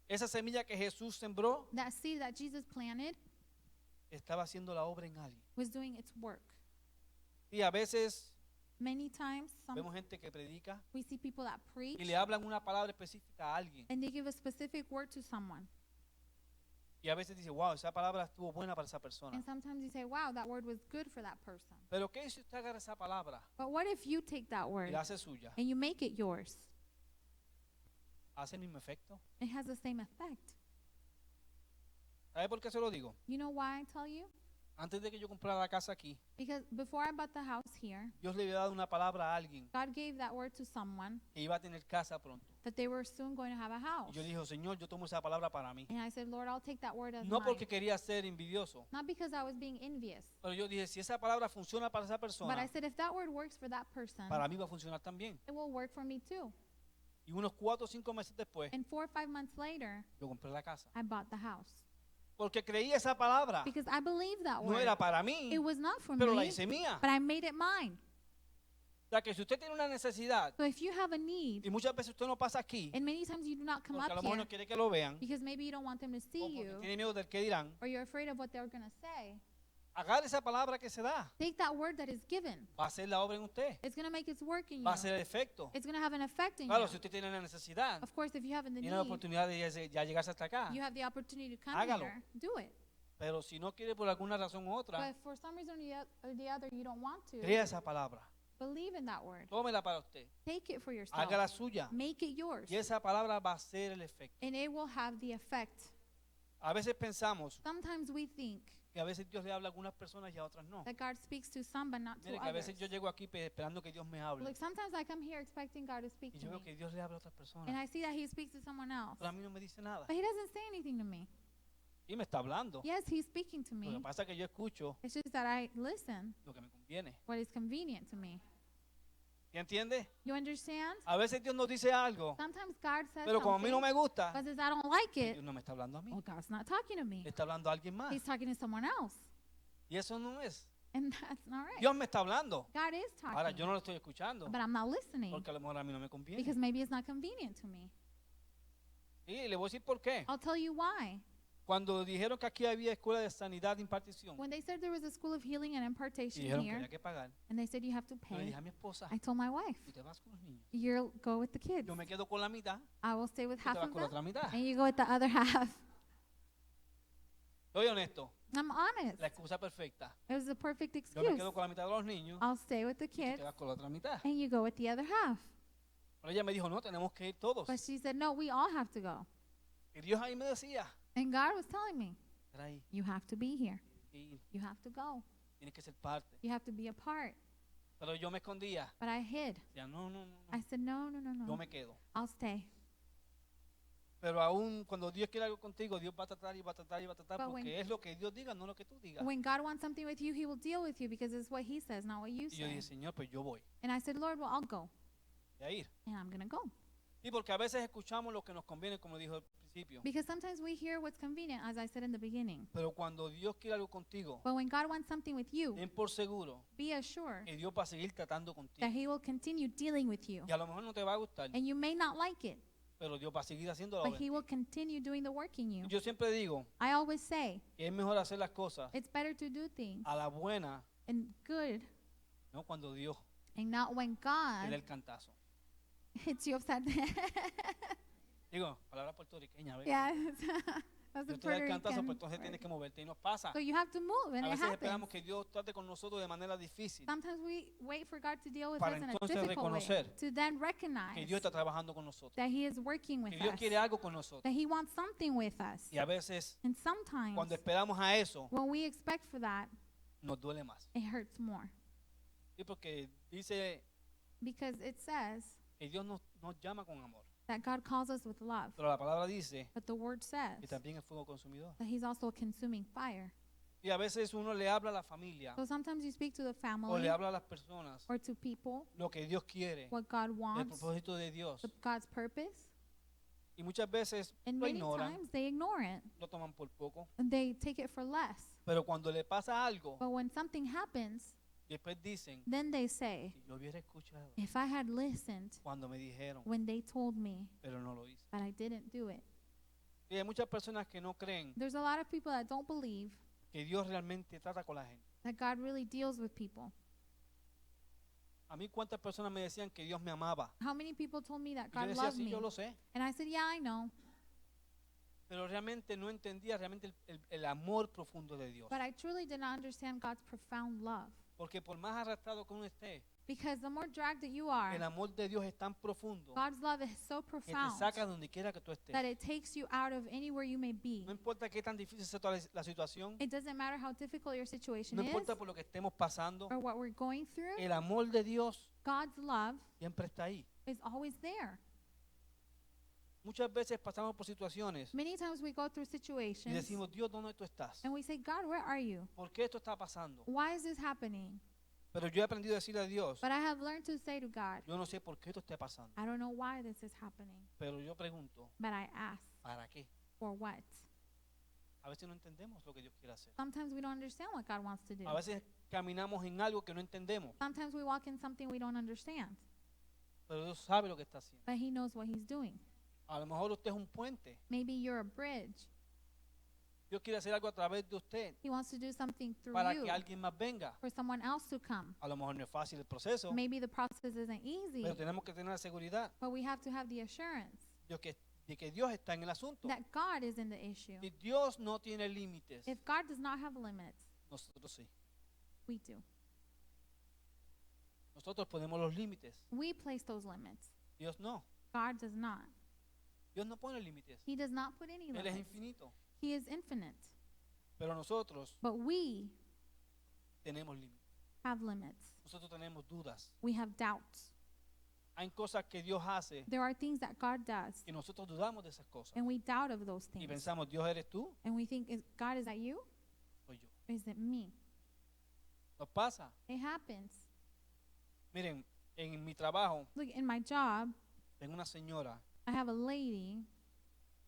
Speaker 1: Esa semilla que Jesús sembró
Speaker 2: That seed that Jesus planted
Speaker 1: estaba haciendo la obra en alguien.
Speaker 2: was doing its work.
Speaker 1: Y a veces
Speaker 2: Many times,
Speaker 1: vemos gente que predica
Speaker 2: we see people that preach
Speaker 1: y le hablan una palabra específica a alguien.
Speaker 2: and they give a specific word to someone.
Speaker 1: Y a veces dice, wow, esa palabra estuvo buena para esa persona.
Speaker 2: And sometimes you say, wow, that word was good for that person.
Speaker 1: Pero ¿qué si usted agarra esa palabra
Speaker 2: But what if you take that
Speaker 1: y
Speaker 2: word
Speaker 1: la hace suya?
Speaker 2: and you make it yours?
Speaker 1: ¿Hace el mismo efecto?
Speaker 2: It has the same effect.
Speaker 1: ¿Sabe por qué se lo digo?
Speaker 2: You know why I tell you?
Speaker 1: Antes de que yo comprara la casa aquí,
Speaker 2: Because before I bought the house here,
Speaker 1: Dios le había dado una palabra a alguien
Speaker 2: God gave that word to someone
Speaker 1: que iba a tener casa pronto.
Speaker 2: that they were soon going to have a
Speaker 1: Y
Speaker 2: house.
Speaker 1: yo le dije, Señor, yo tomo esa palabra para mí.
Speaker 2: And I said, Lord, I'll take that word as
Speaker 1: No
Speaker 2: mine.
Speaker 1: porque quería ser envidioso,
Speaker 2: Not because I was being envious,
Speaker 1: pero yo dije, si esa palabra funciona para esa
Speaker 2: but I
Speaker 1: persona,
Speaker 2: said, if that word works for that person,
Speaker 1: para mí va a funcionar también.
Speaker 2: it will work for me too.
Speaker 1: Y unos 4 o 5 meses después,
Speaker 2: And 4 or 5 months later,
Speaker 1: yo compré la casa.
Speaker 2: I bought the house.
Speaker 1: Porque creí esa palabra.
Speaker 2: Because I believed that
Speaker 1: No
Speaker 2: word.
Speaker 1: era para mí,
Speaker 2: It was not for
Speaker 1: pero la
Speaker 2: me,
Speaker 1: hice mía.
Speaker 2: but I made it mine.
Speaker 1: O sea que si usted tiene una necesidad,
Speaker 2: So if you have a need,
Speaker 1: y muchas veces usted no pasa aquí,
Speaker 2: and many times you do not come
Speaker 1: porque a lo
Speaker 2: up
Speaker 1: mejor
Speaker 2: here
Speaker 1: no quiere que lo vean,
Speaker 2: because maybe you don't want them to
Speaker 1: o
Speaker 2: see
Speaker 1: porque
Speaker 2: you,
Speaker 1: tiene miedo del que dirán,
Speaker 2: or you're afraid of what they're going to say,
Speaker 1: agarre esa palabra que se da.
Speaker 2: take that word that is given.
Speaker 1: Va a hacer la obra en usted.
Speaker 2: It's going to make its work in
Speaker 1: Va a
Speaker 2: you.
Speaker 1: hacer el efecto.
Speaker 2: It's going to have an effect in
Speaker 1: Claro,
Speaker 2: you.
Speaker 1: si usted tiene la necesidad,
Speaker 2: Of course, if you have the
Speaker 1: tiene la
Speaker 2: need,
Speaker 1: oportunidad de ya llegarse hasta acá.
Speaker 2: you have the opportunity to come
Speaker 1: Hágalo.
Speaker 2: here, do it.
Speaker 1: Pero si no quiere por alguna razón u
Speaker 2: But
Speaker 1: otra,
Speaker 2: if for some reason or the other you don't want to,
Speaker 1: crea esa palabra.
Speaker 2: believe in that word.
Speaker 1: Tómela para usted.
Speaker 2: Take it for yourself.
Speaker 1: Hágala suya.
Speaker 2: Make it yours.
Speaker 1: Y esa palabra va a ser el efecto.
Speaker 2: And it will have the effect.
Speaker 1: A veces pensamos
Speaker 2: Sometimes we think
Speaker 1: que a veces Dios le habla a algunas personas y a otras no.
Speaker 2: that God speaks to some but not to
Speaker 1: Mire que a
Speaker 2: others.
Speaker 1: veces yo llego aquí esperando que Dios me hable.
Speaker 2: Look, sometimes I come here expecting God to speak
Speaker 1: Y
Speaker 2: to
Speaker 1: yo veo
Speaker 2: me.
Speaker 1: que Dios le habla a otras
Speaker 2: And
Speaker 1: personas.
Speaker 2: I see that He speaks to someone else.
Speaker 1: Pero a mí no me dice nada.
Speaker 2: But He doesn't say anything to me.
Speaker 1: Y me está hablando.
Speaker 2: Yes, He's speaking to
Speaker 1: Lo que
Speaker 2: me.
Speaker 1: pasa es que yo escucho
Speaker 2: It's just that I listen
Speaker 1: lo que me conviene.
Speaker 2: what is convenient to me.
Speaker 1: ¿Sí entiende?
Speaker 2: You understand?
Speaker 1: A veces Dios nos dice algo,
Speaker 2: Sometimes God says
Speaker 1: pero como a mí no
Speaker 2: something,
Speaker 1: me gusta,
Speaker 2: but since I don't like it,
Speaker 1: Dios no me está hablando a mí.
Speaker 2: well, God's not talking to me.
Speaker 1: Le está hablando a alguien más.
Speaker 2: He's talking to someone else.
Speaker 1: Y eso no es.
Speaker 2: And that's not right.
Speaker 1: Dios me está hablando.
Speaker 2: God is
Speaker 1: Ahora
Speaker 2: talking,
Speaker 1: yo no lo estoy escuchando
Speaker 2: but I'm not listening
Speaker 1: porque a lo mejor a mí no me conviene.
Speaker 2: because maybe it's not convenient to me.
Speaker 1: Y le voy a decir por qué.
Speaker 2: I'll tell you why.
Speaker 1: Cuando dijeron que aquí había escuela de sanidad de impartición
Speaker 2: When they said there was a school of healing and
Speaker 1: y
Speaker 2: impartation
Speaker 1: dijeron que
Speaker 2: here,
Speaker 1: había que pagar,
Speaker 2: and they said you have to
Speaker 1: yo le
Speaker 2: pay,
Speaker 1: dije a mi esposa,
Speaker 2: I told my wife,
Speaker 1: tú te vas con los niños.
Speaker 2: you'll go with the kids.
Speaker 1: Yo me quedo con la mitad,
Speaker 2: I will stay with
Speaker 1: tú te
Speaker 2: half
Speaker 1: vas
Speaker 2: of
Speaker 1: con la
Speaker 2: them,
Speaker 1: otra mitad.
Speaker 2: and you go with the other half.
Speaker 1: Soy honesto,
Speaker 2: I'm honest.
Speaker 1: la excusa perfecta.
Speaker 2: It was the perfect
Speaker 1: Yo me
Speaker 2: excuse.
Speaker 1: quedo con la mitad de los niños
Speaker 2: I'll stay with the
Speaker 1: y tú
Speaker 2: kids,
Speaker 1: te vas con la otra mitad.
Speaker 2: and you go with the other half.
Speaker 1: Pero ella me dijo, no, tenemos que ir todos.
Speaker 2: But she said, no, we all have to go.
Speaker 1: Y Dios ahí me decía,
Speaker 2: And God was telling me,
Speaker 1: "Era ahí,
Speaker 2: you have to be here.
Speaker 1: y
Speaker 2: You have to go.
Speaker 1: tienes que ser parte.
Speaker 2: You have to be a part.
Speaker 1: Pero yo me escondía.
Speaker 2: But I hid.
Speaker 1: Decía, no, no, no,
Speaker 2: I
Speaker 1: no,
Speaker 2: said, no, no, no,
Speaker 1: yo
Speaker 2: no.
Speaker 1: me quedo.
Speaker 2: I'll stay.
Speaker 1: Pero aún cuando Dios quiere algo contigo, Dios va a tratar y va a tratar y va a tratar
Speaker 2: But
Speaker 1: porque
Speaker 2: when-
Speaker 1: es lo que Dios diga, no lo que tú digas.
Speaker 2: When God wants something with you, He will deal with you because it's what He says, not what you
Speaker 1: Y yo
Speaker 2: say.
Speaker 1: dije, Señor, pues yo voy
Speaker 2: And I said, Lord, well, I'll go.
Speaker 1: a ir.
Speaker 2: And I'm going to go.
Speaker 1: Y porque a veces escuchamos lo que nos conviene, como dijo al principio.
Speaker 2: Because sometimes we hear what's convenient, as I said in the beginning.
Speaker 1: Pero cuando Dios quiere algo contigo,
Speaker 2: But when God wants something with you,
Speaker 1: ten por seguro
Speaker 2: be assured
Speaker 1: que Dios va a seguir tratando
Speaker 2: that
Speaker 1: contigo.
Speaker 2: He will continue dealing with you.
Speaker 1: Y a lo mejor no te va a gustar,
Speaker 2: And you may not like it,
Speaker 1: pero Dios va a seguir haciendo la
Speaker 2: but
Speaker 1: obra.
Speaker 2: He will continue doing the work in you.
Speaker 1: Yo siempre digo
Speaker 2: I always say,
Speaker 1: que es mejor hacer las cosas
Speaker 2: it's better to do things
Speaker 1: a la buena,
Speaker 2: and good
Speaker 1: no cuando Dios
Speaker 2: and not when
Speaker 1: te da
Speaker 2: God
Speaker 1: el cantazo.
Speaker 2: hits you upside the head.
Speaker 1: Digo, palabra puertorriqueña, ¿ves?
Speaker 2: Yeah, that's a
Speaker 1: Dios te da el
Speaker 2: Puerto
Speaker 1: cantazo,
Speaker 2: Rican
Speaker 1: pues entonces
Speaker 2: word.
Speaker 1: tienes que moverte y nos pasa.
Speaker 2: So you have to move, and
Speaker 1: A
Speaker 2: it
Speaker 1: veces
Speaker 2: happens.
Speaker 1: esperamos que Dios trate con nosotros de manera difícil,
Speaker 2: Sometimes we wait for God to deal with
Speaker 1: para
Speaker 2: us in a
Speaker 1: entonces
Speaker 2: difficult way,
Speaker 1: reconocer
Speaker 2: to then
Speaker 1: que
Speaker 2: recognize
Speaker 1: Dios está trabajando con nosotros,
Speaker 2: that He is working with
Speaker 1: que Dios
Speaker 2: us,
Speaker 1: quiere algo con nosotros.
Speaker 2: that He wants something with us.
Speaker 1: Y a veces
Speaker 2: And sometimes,
Speaker 1: cuando esperamos a eso,
Speaker 2: when we expect for that,
Speaker 1: nos duele más.
Speaker 2: it hurts more.
Speaker 1: Sí, porque dice
Speaker 2: Because it says
Speaker 1: que Dios nos llama con amor.
Speaker 2: that God calls us with love,
Speaker 1: Pero la palabra dice
Speaker 2: but the Word says
Speaker 1: que también es fuego consumidor.
Speaker 2: that He's also a consuming fire.
Speaker 1: Y a veces uno le habla a la familia
Speaker 2: So sometimes you speak to the
Speaker 1: o
Speaker 2: family
Speaker 1: le habla a las personas
Speaker 2: or to people
Speaker 1: lo que Dios quiere,
Speaker 2: what God
Speaker 1: el
Speaker 2: wants,
Speaker 1: propósito de Dios.
Speaker 2: God's purpose,
Speaker 1: Y muchas veces
Speaker 2: and
Speaker 1: lo
Speaker 2: many
Speaker 1: ignoran,
Speaker 2: times they ignore it.
Speaker 1: lo toman por poco.
Speaker 2: And they take it for less.
Speaker 1: Pero cuando le pasa algo,
Speaker 2: But when something happens,
Speaker 1: después dicen,
Speaker 2: then they say,
Speaker 1: si yo hubiera escuchado
Speaker 2: if I had listened
Speaker 1: cuando me dijeron,
Speaker 2: when they told me,
Speaker 1: pero no lo hice.
Speaker 2: but I didn't do it.
Speaker 1: Y hay muchas personas que no creen
Speaker 2: There's a lot of people that don't believe
Speaker 1: que Dios realmente trata con la gente.
Speaker 2: that God really deals with people.
Speaker 1: A mí cuántas personas me decían que Dios me amaba.
Speaker 2: How many people told me that
Speaker 1: Y yo
Speaker 2: God
Speaker 1: decía,
Speaker 2: loved
Speaker 1: sí,
Speaker 2: me?
Speaker 1: yo lo sé.
Speaker 2: And I said, yeah, I know.
Speaker 1: pero realmente no entendía realmente el amor profundo de Dios.
Speaker 2: But I truly did not understand God's profound love.
Speaker 1: Porque por más arrastrado que uno esté,
Speaker 2: Because the more dragged that you are,
Speaker 1: el amor de Dios es tan profundo
Speaker 2: God's love is so
Speaker 1: que te
Speaker 2: profound
Speaker 1: saca donde quiera que tú estés.
Speaker 2: that it takes you out of anywhere you may be.
Speaker 1: No importa qué tan difícil sea toda la situación,
Speaker 2: It doesn't matter how difficult your situation
Speaker 1: no
Speaker 2: is
Speaker 1: importa por lo que estemos pasando,
Speaker 2: or what we're going through,
Speaker 1: el amor de Dios
Speaker 2: God's love
Speaker 1: siempre está ahí.
Speaker 2: is always there.
Speaker 1: Muchas veces pasamos por situaciones
Speaker 2: Many times we go through
Speaker 1: y
Speaker 2: situations
Speaker 1: decimos, Dios, ¿dónde tú estás?
Speaker 2: and we say, God, where are you?
Speaker 1: ¿Por qué esto está pasando?
Speaker 2: Why is this happening?
Speaker 1: Pero yo he aprendido a decirle a Dios,
Speaker 2: But I have learned to say to God,
Speaker 1: yo no sé por qué esto está pasando,
Speaker 2: I don't know why this is happening,
Speaker 1: pero yo pregunto,
Speaker 2: but I ask,
Speaker 1: ¿para qué?
Speaker 2: for what?
Speaker 1: A veces no entendemos lo que Dios quiere hacer.
Speaker 2: Sometimes we don't understand what God wants to do.
Speaker 1: A veces caminamos en algo que no entendemos,
Speaker 2: Sometimes we walk in something we don't understand,
Speaker 1: pero Dios sabe lo que está haciendo.
Speaker 2: but He knows what He's doing.
Speaker 1: A lo mejor usted es un puente.
Speaker 2: Maybe you're a bridge.
Speaker 1: Dios quiere hacer algo a través de usted
Speaker 2: He wants to do something through
Speaker 1: para
Speaker 2: you
Speaker 1: que alguien más venga.
Speaker 2: for someone else to come.
Speaker 1: A lo mejor no es fácil el proceso,
Speaker 2: Maybe the process isn't easy,
Speaker 1: pero tenemos que tener la seguridad
Speaker 2: but we have to have the assurance
Speaker 1: de que Dios está en el asunto.
Speaker 2: that God is in the issue.
Speaker 1: Si Dios no tiene límites,
Speaker 2: If God does not have limits,
Speaker 1: nosotros sí.
Speaker 2: we do.
Speaker 1: Nosotros ponemos los límites.
Speaker 2: We place those limits.
Speaker 1: Dios no.
Speaker 2: God does not.
Speaker 1: Dios no pone límites.
Speaker 2: He does not put any
Speaker 1: Él es
Speaker 2: limits.
Speaker 1: infinito.
Speaker 2: He is infinite.
Speaker 1: Pero nosotros
Speaker 2: But we
Speaker 1: tenemos límites.
Speaker 2: have limits.
Speaker 1: Nosotros tenemos dudas.
Speaker 2: We have doubts.
Speaker 1: Hay cosas que Dios hace
Speaker 2: There are things that God does,
Speaker 1: y nosotros dudamos de esas cosas.
Speaker 2: and we doubt of those
Speaker 1: Y
Speaker 2: things.
Speaker 1: pensamos, Dios eres tú
Speaker 2: And we think, God, is that you?
Speaker 1: o yo.
Speaker 2: Or is it me?
Speaker 1: Nos pasa.
Speaker 2: It happens.
Speaker 1: Miren, en mi trabajo
Speaker 2: Look, in my job,
Speaker 1: tengo una señora
Speaker 2: I have a lady,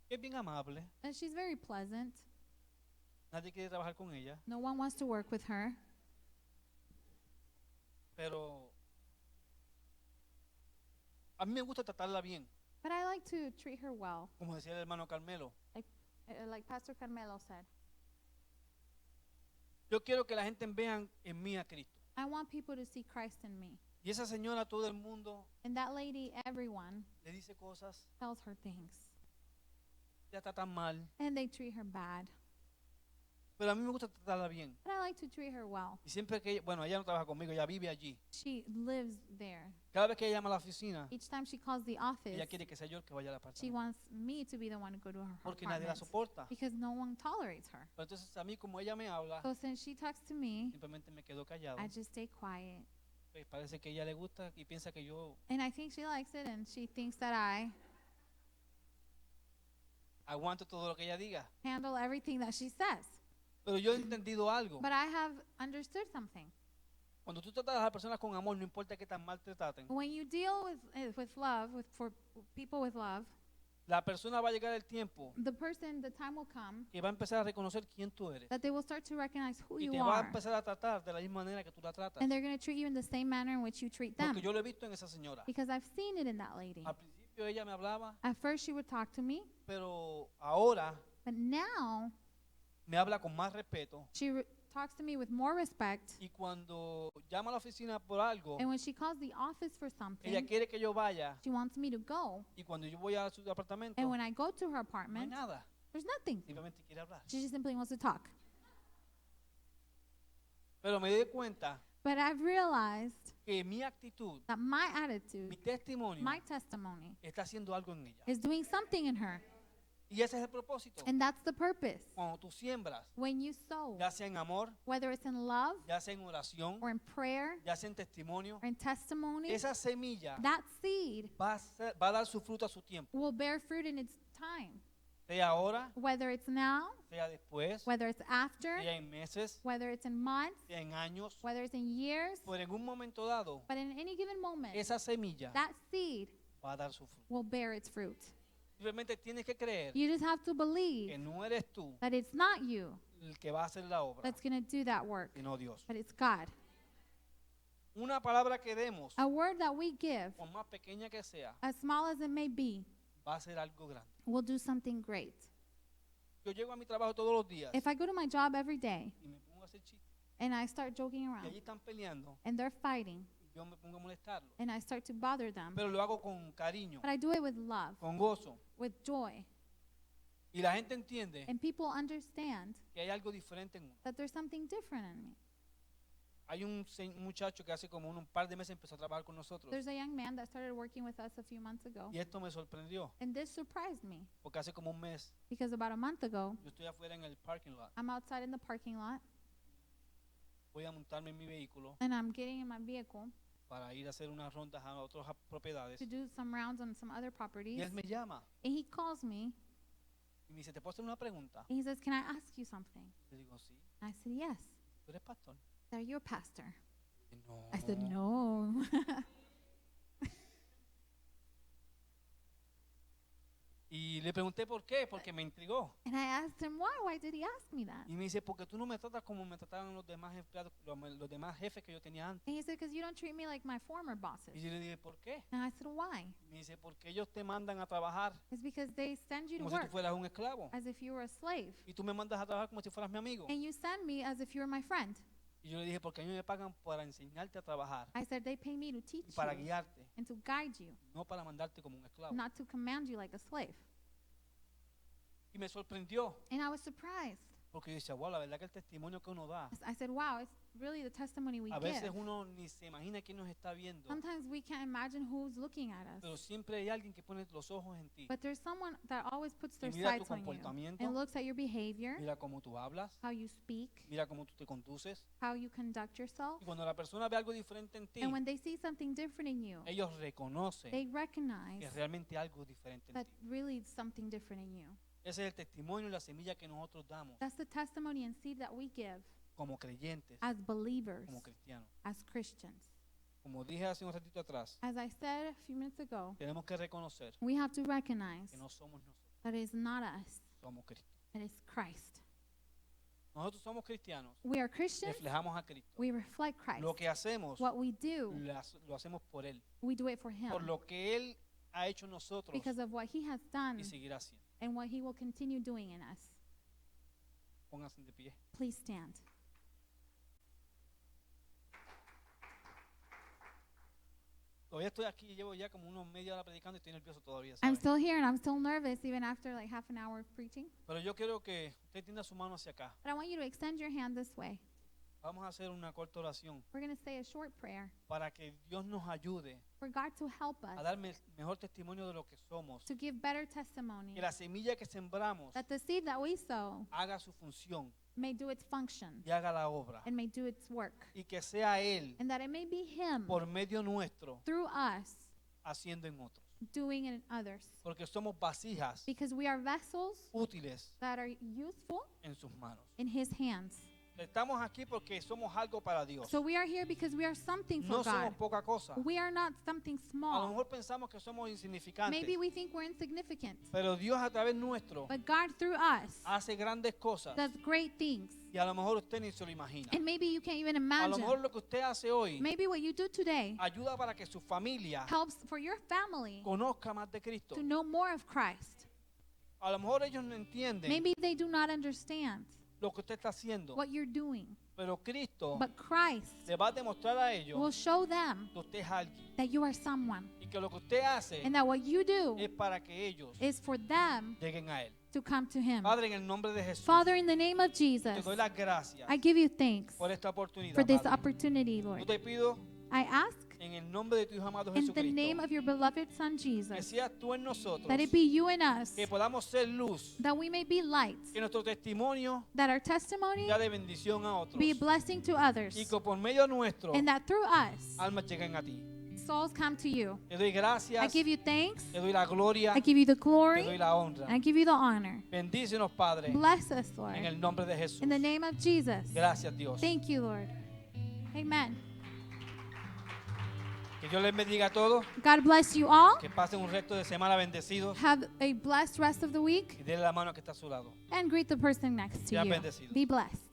Speaker 1: que es bien amable.
Speaker 2: and she's very pleasant.
Speaker 1: Nadie quiere trabajar con ella.
Speaker 2: No one wants to work with her.
Speaker 1: Pero a mí me gusta tratarla bien.
Speaker 2: But I like to treat her well,
Speaker 1: Como decía el hermano Carmelo.
Speaker 2: like Pastor Carmelo said.
Speaker 1: Yo quiero que la gente vean en mí a Cristo.
Speaker 2: I want people to see Christ in me.
Speaker 1: Y esa señora, todo el mundo
Speaker 2: And that lady, everyone
Speaker 1: le dice cosas.
Speaker 2: tells her things.
Speaker 1: Ya está tan mal.
Speaker 2: And they treat her bad.
Speaker 1: Pero a mí me gusta tratarla bien.
Speaker 2: But I like to treat her well.
Speaker 1: Y siempre que ella, bueno, ella no trabaja conmigo, ella vive allí.
Speaker 2: She lives there.
Speaker 1: Cada vez que ella llama a la oficina,
Speaker 2: Each time she calls the office,
Speaker 1: ella quiere que sea yo el que vaya al
Speaker 2: she
Speaker 1: apartamento.
Speaker 2: wants me to be the one to go to her
Speaker 1: Porque nadie la
Speaker 2: apartment.
Speaker 1: soporta.
Speaker 2: Because no one tolerates her.
Speaker 1: Pero entonces a mí, como ella me habla,
Speaker 2: So since she talks to me,
Speaker 1: simplemente me quedo callado.
Speaker 2: I just stay quiet.
Speaker 1: Pues parece que a ella le gusta y piensa que yo
Speaker 2: And I think she likes it, and she thinks that I
Speaker 1: aguanto todo lo que ella diga.
Speaker 2: handle everything that she says.
Speaker 1: Pero yo he entendido algo.
Speaker 2: But I have understood something.
Speaker 1: Cuando tú tratas a las personas con amor, no importa qué tan mal te traten,
Speaker 2: When you deal with love, for people with love,
Speaker 1: la persona va a llegar el tiempo
Speaker 2: the time will come
Speaker 1: que va a empezar a reconocer quién tú eres.
Speaker 2: that they will start to recognize who
Speaker 1: Y
Speaker 2: you
Speaker 1: te va a
Speaker 2: are.
Speaker 1: empezar a tratar de la misma manera que tú la tratas.
Speaker 2: And they're going to treat you in the same manner in which you treat them.
Speaker 1: Porque yo lo he visto en esa señora.
Speaker 2: Because I've seen it in that lady.
Speaker 1: Al principio ella me hablaba,
Speaker 2: At first she would talk to me,
Speaker 1: pero ahora
Speaker 2: but now
Speaker 1: me habla con más respeto.
Speaker 2: she talks to me with more respect.
Speaker 1: Y cuando llama a la oficina por algo,
Speaker 2: And when she calls the office for
Speaker 1: ella
Speaker 2: something,
Speaker 1: quiere que yo vaya.
Speaker 2: she wants me to go.
Speaker 1: Y cuando yo voy a su apartamento,
Speaker 2: And when I go to her
Speaker 1: no hay
Speaker 2: apartment,
Speaker 1: nada.
Speaker 2: there's nothing.
Speaker 1: Simplemente quiere hablar.
Speaker 2: She just simply wants to talk.
Speaker 1: Pero me doy cuenta
Speaker 2: But I've realized
Speaker 1: que mi actitud,
Speaker 2: that my attitude,
Speaker 1: mi testimonio,
Speaker 2: my testimony,
Speaker 1: está haciendo algo en ella.
Speaker 2: is doing something in her.
Speaker 1: Y ese es el propósito.
Speaker 2: And that's the purpose.
Speaker 1: Cuando tú siembras,
Speaker 2: When you sow,
Speaker 1: ya sea en amor,
Speaker 2: whether it's in love
Speaker 1: ya sea en oración,
Speaker 2: or in prayer
Speaker 1: ya sea en testimonio,
Speaker 2: or in testimony,
Speaker 1: esa semilla
Speaker 2: that seed
Speaker 1: va a dar su fruto a su tiempo.
Speaker 2: will bear fruit in its time.
Speaker 1: Sea ahora,
Speaker 2: Whether it's now,
Speaker 1: sea después,
Speaker 2: whether it's after,
Speaker 1: sea en meses,
Speaker 2: whether it's in months,
Speaker 1: sea en años.
Speaker 2: whether it's in years,
Speaker 1: Pero en un momento dado,
Speaker 2: but in any given moment,
Speaker 1: esa semilla
Speaker 2: that seed
Speaker 1: va a dar su fruto.
Speaker 2: will bear its fruit.
Speaker 1: Simplemente tienes que creer
Speaker 2: You just have to
Speaker 1: que
Speaker 2: believe
Speaker 1: no eres tú
Speaker 2: that it's not you
Speaker 1: el que va a hacer la obra,
Speaker 2: that's going to do that work,
Speaker 1: sino Dios.
Speaker 2: but it's God.
Speaker 1: Una palabra que demos,
Speaker 2: A word that we give,
Speaker 1: por más pequeña que sea,
Speaker 2: as small as it may be,
Speaker 1: va a ser algo grande.
Speaker 2: will do something great.
Speaker 1: Yo llego a mi trabajo todos los días
Speaker 2: If I go to my job every day
Speaker 1: y me pongo a hacer chistes
Speaker 2: and I start joking
Speaker 1: y
Speaker 2: around
Speaker 1: allí están peleando
Speaker 2: and they're fighting
Speaker 1: y yo me pongo a molestarlos.
Speaker 2: and I start to bother them,
Speaker 1: Pero lo hago con cariño,
Speaker 2: but I do it with love,
Speaker 1: con gozo.
Speaker 2: with joy.
Speaker 1: Y la gente entiende
Speaker 2: and people understand
Speaker 1: que hay algo diferente en uno.
Speaker 2: that there's something different in me.
Speaker 1: Hay un muchacho que hace como un par de meses empezó a trabajar con nosotros.
Speaker 2: There's a young man that started working with us a few months ago,
Speaker 1: Y esto me sorprendió,
Speaker 2: and this surprised me
Speaker 1: porque hace como un mes
Speaker 2: because about a month ago,
Speaker 1: yo estoy afuera en el parking lot.
Speaker 2: I'm outside in the parking lot
Speaker 1: Voy a montarme en mi vehículo
Speaker 2: and I'm getting in my vehicle
Speaker 1: para ir a hacer unas rondas a otras propiedades.
Speaker 2: to do some rounds on some other
Speaker 1: Y
Speaker 2: properties.
Speaker 1: él me llama
Speaker 2: And he calls me
Speaker 1: y me dice, ¿te puedo hacer una pregunta?
Speaker 2: and he says, "Can I ask you something?"
Speaker 1: Le digo, sí.
Speaker 2: I said, "Yes."
Speaker 1: ¿Tú eres pastor?
Speaker 2: "Are you a pastor?"
Speaker 1: Y no.
Speaker 2: I said, "No."
Speaker 1: Y le pregunté por qué, porque me intrigó.
Speaker 2: And I asked him why. Why did he ask me that?
Speaker 1: Y me dice, porque tú no me tratas como me trataban los demás empleados, los demás jefes que yo tenía antes.
Speaker 2: And he said, "Because you don't treat me like my former
Speaker 1: Y
Speaker 2: bosses."
Speaker 1: yo le dije, ¿por qué?
Speaker 2: And I said, "Why?"
Speaker 1: Y me dice, porque ellos te mandan a trabajar
Speaker 2: It's because they send you to
Speaker 1: como si tú
Speaker 2: work
Speaker 1: fueras un esclavo.
Speaker 2: as if you were a slave.
Speaker 1: Y tú me mandas a trabajar como si fueras mi amigo.
Speaker 2: And you send me as if you were my friend.
Speaker 1: Y yo le dije, porque a mí me pagan para enseñarte a trabajar
Speaker 2: I said, "They pay me to
Speaker 1: y
Speaker 2: teach
Speaker 1: para
Speaker 2: you
Speaker 1: guiarte,
Speaker 2: and to guide you,
Speaker 1: no para mandarte como un esclavo.
Speaker 2: not to command you like a slave."
Speaker 1: Y me sorprendió,
Speaker 2: And I was surprised.
Speaker 1: porque yo decía, wow, la verdad que el testimonio que uno da,
Speaker 2: I said, "Wow, it's really the testimony we
Speaker 1: a veces
Speaker 2: give."
Speaker 1: uno ni se imagina quién nos está viendo,
Speaker 2: Sometimes we can't imagine who's looking at
Speaker 1: pero
Speaker 2: us.
Speaker 1: siempre hay alguien que pone los ojos en ti.
Speaker 2: But there's someone that always puts their
Speaker 1: mira tu
Speaker 2: sights on you
Speaker 1: comportamiento,
Speaker 2: and looks at your behavior,
Speaker 1: Mira cómo tú hablas,
Speaker 2: how you speak,
Speaker 1: mira cómo tú te conduces.
Speaker 2: how you conduct yourself.
Speaker 1: Y cuando la persona ve algo diferente en ti,
Speaker 2: And when they see something different in you,
Speaker 1: ellos reconocen
Speaker 2: they
Speaker 1: que
Speaker 2: recognize
Speaker 1: es realmente algo diferente en
Speaker 2: that
Speaker 1: ti.
Speaker 2: really is something different in you.
Speaker 1: Ese es el testimonio y la semilla que nosotros damos
Speaker 2: That's the testimony and seed that we give
Speaker 1: como creyentes,
Speaker 2: as believers,
Speaker 1: como cristianos.
Speaker 2: as Christians.
Speaker 1: Como dije hace un ratito atrás,
Speaker 2: As I said a few minutes ago,
Speaker 1: tenemos que reconocer
Speaker 2: we have to recognize
Speaker 1: que no somos nosotros,
Speaker 2: that it is not us,
Speaker 1: somos Cristo.
Speaker 2: it is Christ.
Speaker 1: Nosotros somos cristianos,
Speaker 2: We are Christians,
Speaker 1: reflejamos a Cristo.
Speaker 2: we reflect Christ.
Speaker 1: Lo que hacemos,
Speaker 2: What we do,
Speaker 1: lo hacemos por Él,
Speaker 2: we do it for Him
Speaker 1: por lo que Él ha hecho en nosotros
Speaker 2: because of what He has done
Speaker 1: y seguirá haciendo.
Speaker 2: and what He will continue doing in us.
Speaker 1: Pónganse de pie.
Speaker 2: Please stand.
Speaker 1: Todavía estoy aquí, llevo ya como unos media hora predicando y estoy nervioso todavía,
Speaker 2: I'm
Speaker 1: ¿saben?
Speaker 2: still here and I'm still nervous even after like half an hour of preaching.
Speaker 1: Pero yo quiero que usted tienda su mano hacia acá.
Speaker 2: But I want you to extend your hand this way.
Speaker 1: Vamos a hacer una corta oración
Speaker 2: We're going to say a short prayer
Speaker 1: para que Dios nos ayude
Speaker 2: for God to help
Speaker 1: a
Speaker 2: us
Speaker 1: dar mejor testimonio de lo que somos.
Speaker 2: to give better testimony,
Speaker 1: Que la semilla que sembramos
Speaker 2: that the seed that we sow
Speaker 1: haga su función
Speaker 2: may do its function
Speaker 1: y haga la obra.
Speaker 2: and may do its work,
Speaker 1: Y que sea Él,
Speaker 2: and that it may be Him
Speaker 1: por medio nuestro,
Speaker 2: through us
Speaker 1: haciendo en otros.
Speaker 2: doing it in others,
Speaker 1: Porque somos vasijas
Speaker 2: because we are vessels
Speaker 1: útiles
Speaker 2: that are useful
Speaker 1: en sus manos.
Speaker 2: in His hands.
Speaker 1: Estamos aquí porque somos algo para Dios.
Speaker 2: So we are here because we are something for
Speaker 1: No somos
Speaker 2: God.
Speaker 1: poca cosa.
Speaker 2: We are not something
Speaker 1: A lo
Speaker 2: small.
Speaker 1: mejor pensamos que somos insignificantes.
Speaker 2: Maybe we think we're insignificant,
Speaker 1: Pero Dios a través nuestro
Speaker 2: but God through us
Speaker 1: hace grandes cosas.
Speaker 2: does great things.
Speaker 1: Y a lo mejor usted ni se lo imagina.
Speaker 2: And maybe you can't even
Speaker 1: A lo
Speaker 2: imagine.
Speaker 1: mejor lo que usted hace hoy
Speaker 2: Maybe what you do today
Speaker 1: ayuda para que su familia
Speaker 2: helps for your family
Speaker 1: conozca más de Cristo.
Speaker 2: to know more of Christ.
Speaker 1: A lo mejor ellos no entienden
Speaker 2: Maybe they do not understand
Speaker 1: lo que usted está haciendo.
Speaker 2: what you're doing,
Speaker 1: Pero Cristo
Speaker 2: but Christ
Speaker 1: le va a demostrar a ellos
Speaker 2: will show them
Speaker 1: que usted es alguien.
Speaker 2: that you are someone
Speaker 1: Y que lo que usted hace
Speaker 2: and that what you do
Speaker 1: es para que ellos
Speaker 2: is for them
Speaker 1: lleguen a Él.
Speaker 2: to come to Him.
Speaker 1: Padre, en el nombre de Jesús,
Speaker 2: Father, in the name of
Speaker 1: te
Speaker 2: Jesus,
Speaker 1: doy las gracias
Speaker 2: I give you thanks
Speaker 1: por esta oportunidad.
Speaker 2: for this
Speaker 1: Padre.
Speaker 2: opportunity,
Speaker 1: Yo
Speaker 2: Lord.
Speaker 1: te pido
Speaker 2: I ask
Speaker 1: en el nombre de tu Hijo amado
Speaker 2: in the name
Speaker 1: Jesucristo
Speaker 2: of your beloved Son
Speaker 1: que
Speaker 2: Jesus
Speaker 1: seas tú en nosotros,
Speaker 2: that it be you and us,
Speaker 1: que podamos ser luz,
Speaker 2: that we may be lights,
Speaker 1: que nuestro testimonio
Speaker 2: that our testimony
Speaker 1: sea de bendición a otros
Speaker 2: be a blessing to others,
Speaker 1: y que por medio nuestro
Speaker 2: and that through us,
Speaker 1: almas lleguen a ti.
Speaker 2: souls come to you.
Speaker 1: Te doy
Speaker 2: I
Speaker 1: gracias,
Speaker 2: give you thanks,
Speaker 1: te doy la gloria,
Speaker 2: I give you the
Speaker 1: te
Speaker 2: glory,
Speaker 1: doy la honra.
Speaker 2: and I give you the honor.
Speaker 1: Bendícenos, Padre,
Speaker 2: Bless us, Lord.
Speaker 1: en el nombre de Jesús.
Speaker 2: In the name of Jesus.
Speaker 1: Gracias, Dios.
Speaker 2: Thank you, Lord. Amen.
Speaker 1: Que Dios les bendiga a todos,
Speaker 2: God bless you all.
Speaker 1: que pasen un resto de semana bendecidos
Speaker 2: Have a blessed rest of the week
Speaker 1: y denle la mano que está a su lado.
Speaker 2: and greet the person next to
Speaker 1: Sean
Speaker 2: you.
Speaker 1: bendecidos.
Speaker 2: Be blessed.